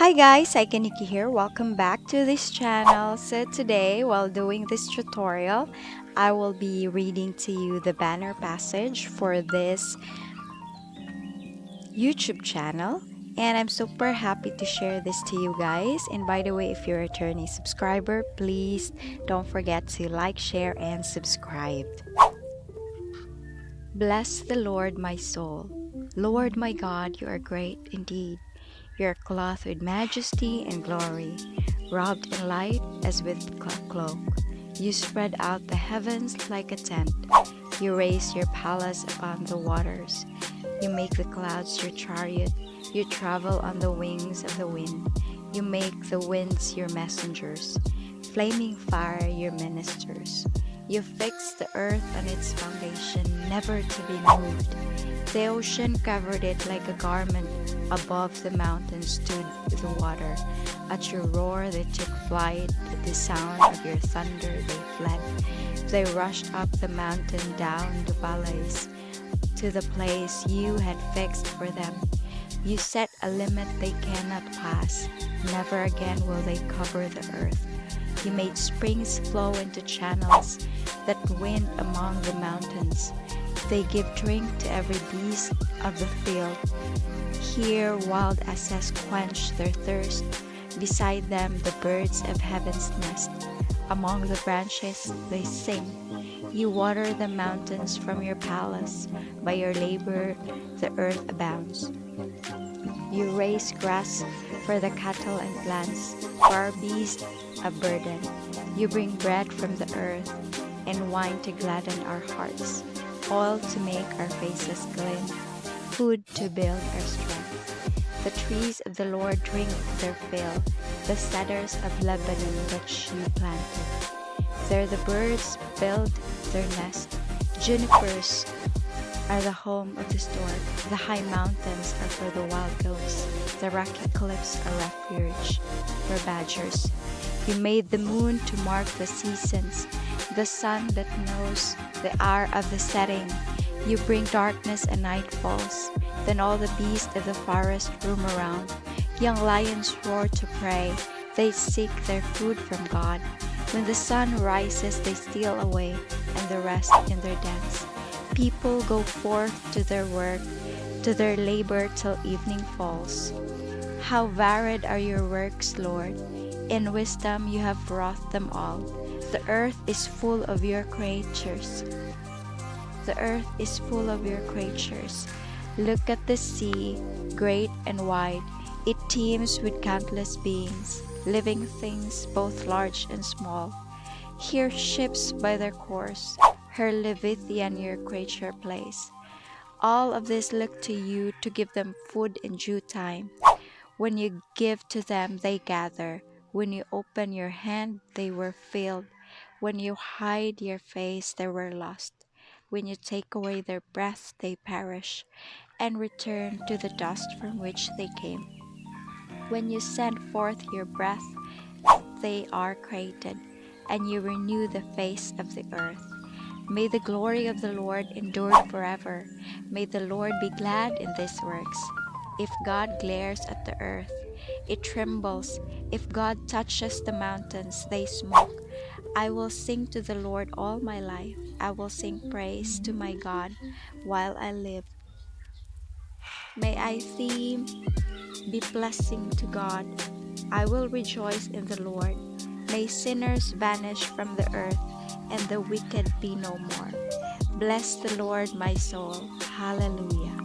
Hi guys, Aikeniki here. Welcome back to this channel. So today, while doing this tutorial, I will be reading to you the banner passage for this YouTube channel. And I'm super happy to share this to you guys. And by the way, if you're a returning subscriber, please don't forget to like, share, and subscribe. Bless the Lord, my soul. Lord my God, you are great indeed. You are clothed with majesty and glory, robed in light as with cloak. You spread out the heavens like a tent. You raise your palace upon the waters. You make the clouds your chariot. You travel on the wings of the wind. You make the winds your messengers, flaming fire your ministers. You fix the earth on its foundation, never to be moved. The ocean covered it like a garment. Above the mountains stood the water. At your roar they took flight. At the sound of your thunder they fled. They rushed up the mountain, down the valleys, to the place you had fixed for them. You set a limit they cannot pass. Never again will they cover the earth. You made springs flow into channels that wind among the mountains. They give drink to every beast of the field. Here wild asses quench their thirst. Beside them the birds of heaven's nest. Among the branches they sing. You water the mountains from your palace. By your labor the earth abounds. You raise grass for the cattle and plants, for our beasts a burden. You bring bread from the earth, and wine to gladden our hearts, oil to make our faces glint, food to build our strength. The trees of the Lord drink their fill, the cedars of Lebanon which you planted. There the birds build their nest. Junipers are the home of the stork. The high mountains are for the wild goats. The rocky cliffs are refuge for badgers. You made the moon to mark the seasons, the sun that knows the hour of the setting. You bring darkness and night falls. Then all the beasts of the forest roam around. Young lions roar to prey. They seek their food from God. When the sun rises, they steal away, and the rest in their dens. People go forth to their work, to their labor till evening falls. How varied are your works, Lord! In wisdom you have wrought them all. The earth is full of your creatures. The earth is full of your creatures. Look at the sea, great and wide. It teems with countless beings, living things both large and small. Here ships by their course, her Leviathan your creature place. All of this look to you to give them food in due time. When you give to them, they gather. When you open your hand, they were filled. When you hide your face, they were lost. When you take away their breath, they perish, and return to the dust from which they came. When you send forth your breath, they are created, and you renew the face of the earth. May the glory of the Lord endure forever. May the Lord be glad in these works. If God glares at the earth, it trembles. If God touches the mountains, they smoke. I will sing to the Lord all my life. I will sing praise to my God while I live. May I theme be blessing to God. I will rejoice in the Lord. May sinners vanish from the earth, and the wicked be no more. Bless the Lord, my soul. Hallelujah.